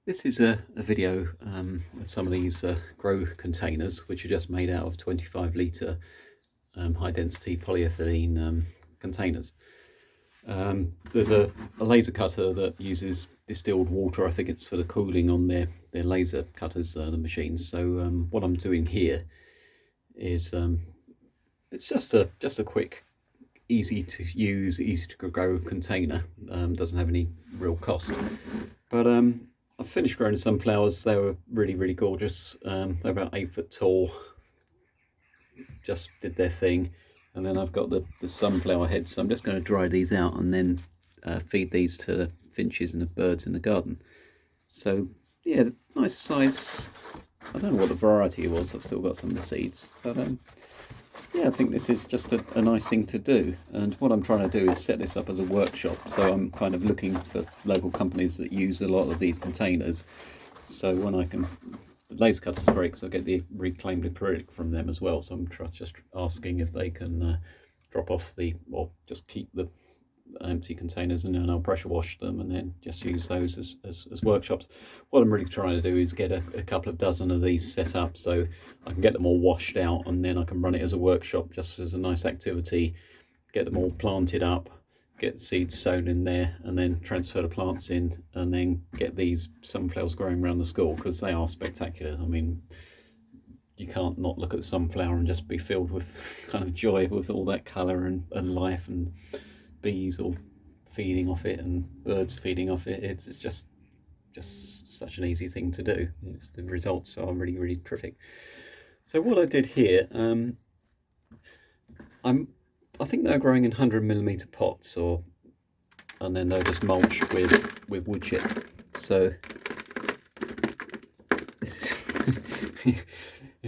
This is a video of some of these grow containers, which are just made out of 25 litre high density polyethylene containers. There's a laser cutter that uses distilled water. I think it's for the cooling on their laser cutters, the machines. So what I'm doing here is it's just a quick, easy to use, easy to grow container. Doesn't have any real cost, but I've finished growing sunflowers. They were really gorgeous. They're about 8 foot tall. Just did their thing, and then I've got the sunflower heads. So I'm just going to dry these out and then feed these to the finches and the birds in the garden. So yeah, nice size. I don't know what the variety was. I've still got some of the seeds, but yeah, I think this is just a nice thing to do. And what I'm trying to do is set this up as a workshop. So I'm kind of looking for local companies that use a lot of these containers. So when I can, the laser cutter's great because I get the reclaimed acrylic from them as well. So I'm just asking if they can drop off or just keep the empty containers, and then I'll pressure wash them and then just use those as workshops. What I'm really trying to do is get a couple of dozen of these set up so I can get them all washed out, and then I can run it as a workshop just as a nice activity, get them all planted up, get the seeds sown in there, and then transfer the plants in, and then get these sunflowers growing around the school, because they are spectacular. I mean, you can't not look at the sunflower and just be filled with kind of joy with all that colour and life, and bees all feeding off it and birds feeding off it. It's just such an easy thing to do. The results are really terrific. So what I did here, I think they're growing in 100mm pots, and then they're just mulched with wood chip. So this is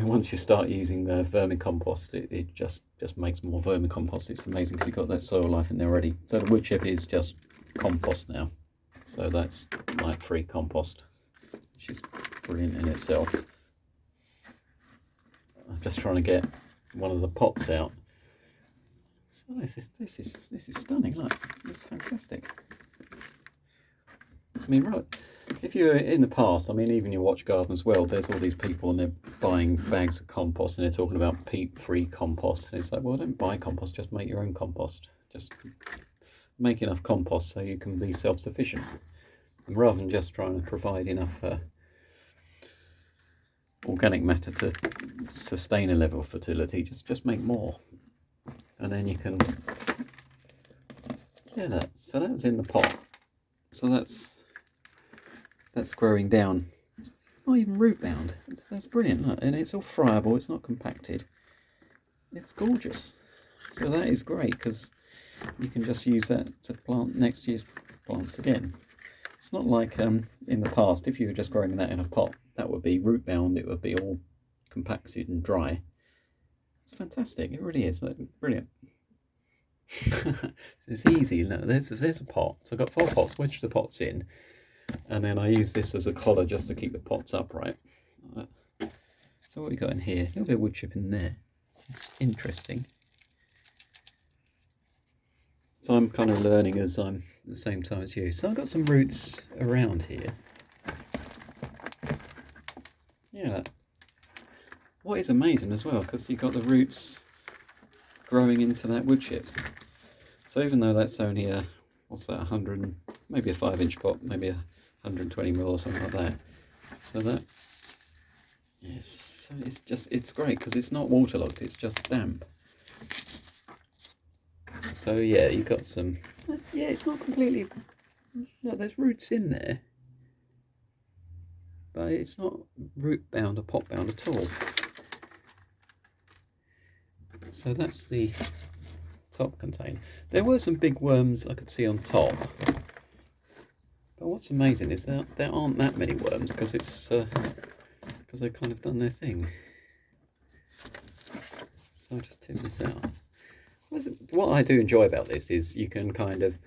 once you start using the vermicompost, it just makes more vermicompost. It's amazing because you've got that soil life in there already. So the wood chip is just compost now. So that's like free compost, which is brilliant in itself. I'm just trying to get one of the pots out. So this is stunning. Look, it's fantastic. I mean, right, if you're in the past, I mean, even your watch garden as well, there's all these people and they're buying bags of compost and they're talking about peat-free compost. And it's like, well, don't buy compost, just make your own compost. Just make enough compost so you can be self-sufficient. And rather than just trying to provide enough organic matter to sustain a level of fertility, just make more. And then you can, yeah, that. So that was in the pot. So that's growing down. It's not even root bound. That's brilliant. Look, and it's all friable. It's not compacted. It's gorgeous. So that is great because you can just use that to plant next year's plants again. It's not like in the past, if you were just growing that in a pot, that would be root bound. It would be all compacted and dry. It's fantastic. It really is. Look, brilliant. It's easy. Look, there's a pot. So I've got 4 pots. Wedge the pots in. And then I use this as a collar just to keep the pots upright. So what we got in here, a little bit of wood chip in there. It's interesting. So I'm kind of learning as I'm at the same time as you. So I've got some roots around here. Yeah. What is amazing as well, because you've got the roots growing into that wood chip. So even though that's only a, what's that, 100, maybe a 5-inch pot, maybe a 120mm or something like that. So that, yes, so it's great because it's not waterlogged, it's just damp. So yeah, you've got some, yeah, it's not completely, no, there's roots in there, but it's not root bound or pot bound at all. So that's the top container. There were some big worms I could see on top. But what's amazing is that there aren't that many worms because because they've kind of done their thing. So I'll just tip this out. What I do enjoy about this is you can kind of,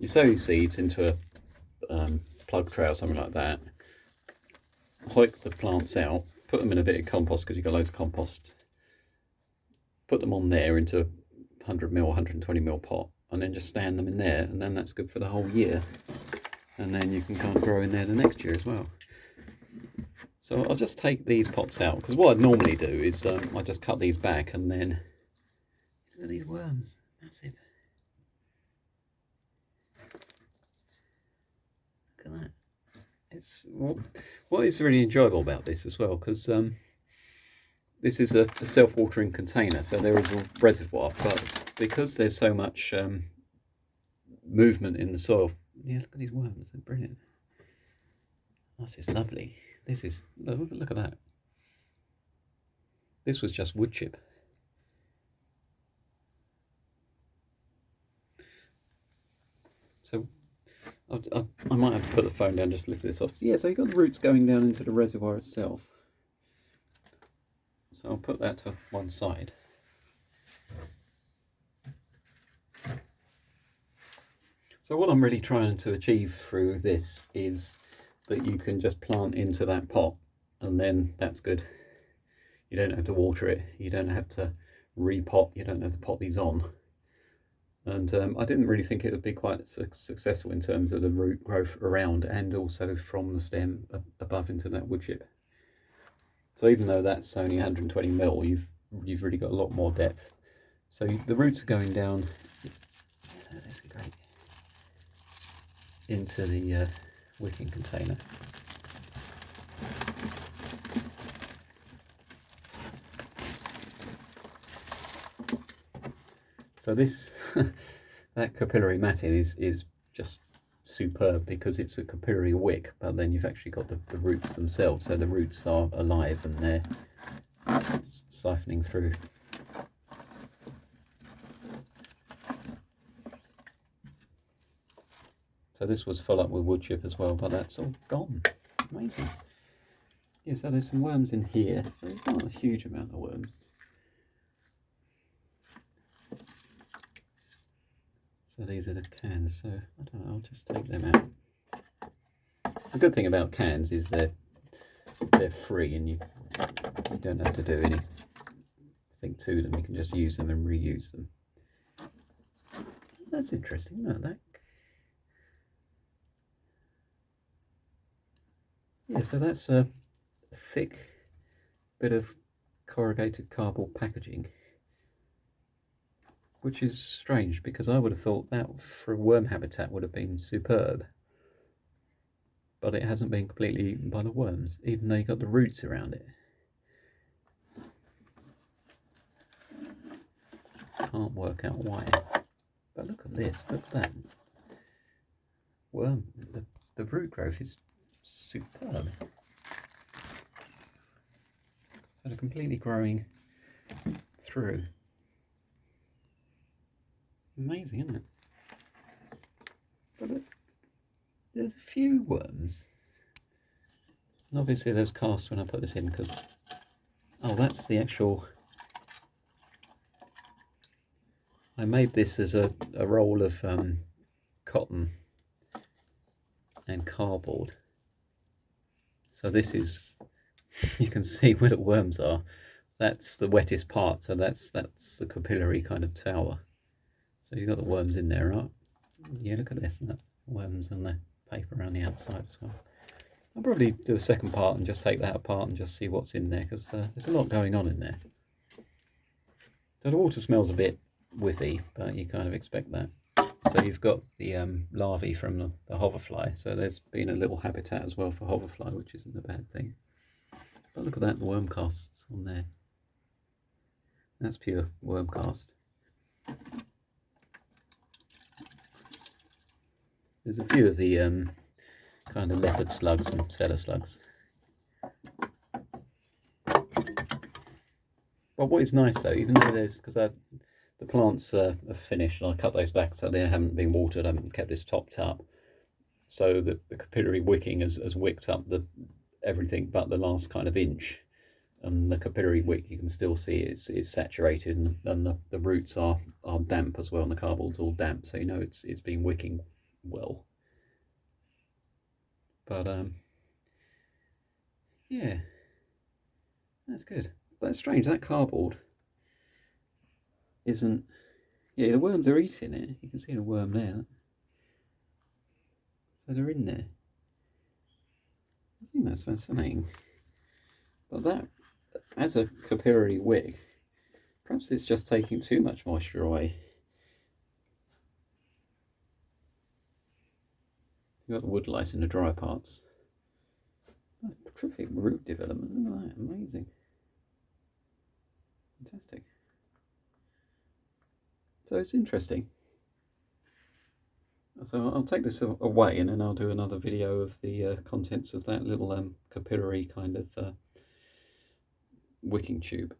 you sow your seeds into a plug tray or something like that, hoik the plants out, put them in a bit of compost because you've got loads of compost, put them on there into a 100mm, 120mm pot, and then just stand them in there, and then that's good for the whole year. And then you can kind of grow in there the next year as well. So I'll just take these pots out, because what I'd normally do is I just cut these back and then look at these worms, massive. Look at that. It's what is really enjoyable about this as well, because this is a self-watering container, so there is a reservoir, but because there's so much movement in the soil, yeah, look at these worms, they're brilliant. This is lovely. This is, look at that. This was just wood chip. So I might have to put the phone down, just lift this off. Yeah, so you've got the roots going down into the reservoir itself. So I'll put that to one side. So what I'm really trying to achieve through this is that you can just plant into that pot, and then that's good. You don't have to water it, you don't have to repot, you don't have to pot these on. And I didn't really think it would be quite successful in terms of the root growth around and also from the stem above into that wood chip. So even though that's only 120 mil, you've really got a lot more depth. So the roots are going down. That's great. Into the wicking container. So this that capillary matting is just superb, because it's a capillary wick, but then you've actually got the roots themselves, so the roots are alive and they're siphoning through. So this was full up with wood chip as well, but that's all gone. Amazing. Yeah, so there's some worms in here. So there's not a huge amount of worms. So these are the cans, so I don't know, I'll just take them out. The good thing about cans is they're free, and you don't have to do anything to them. You can just use them and reuse them. That's interesting, isn't it? Yeah, so that's a thick bit of corrugated cardboard packaging, which is strange, because I would have thought that for a worm habitat would have been superb, but it hasn't been completely eaten by the worms, even though you've got the roots around it. Can't work out why, but look at this, look at that worm. The root growth is superb. So they're completely growing through. Amazing, isn't it? But there's a few worms. And obviously those cast when I put this in, because oh, that's the actual. I made this as a roll of cotton and cardboard. So this is, you can see where the worms are. That's the wettest part, so that's the capillary kind of tower. So you've got the worms in there, right? Yeah, look at this, that worms and the paper around the outside as well. I'll probably do a second part and just take that apart and just see what's in there, because there's a lot going on in there. So the water smells a bit whiffy, but you kind of expect that. So you've got the larvae from the hoverfly, so there's been a little habitat as well for hoverfly, which isn't a bad thing. But look at that, the worm casts on there. That's pure worm cast. There's a few of the kind of leopard slugs and cellar slugs. Well, what is nice though, even though there's, because the plants are finished, and I cut those back so they haven't been watered, I haven't kept this topped up. So the capillary wicking has wicked up everything but the last kind of inch. And the capillary wick, you can still see it's saturated, and the roots are damp as well, and the cardboard's all damp, so you know it's been wicking well. But yeah, that's good. But it's strange, that cardboard isn't, yeah, the worms are eating it. You can see the worm there. So they're in there. I think that's fascinating. But that, as a capillary wick, perhaps it's just taking too much moisture away. You've got the wood lice in the drier parts. Oh, terrific root development, look at that, amazing. Fantastic. So it's interesting. So I'll take this away and then I'll do another video of the contents of that little capillary kind of wicking tube.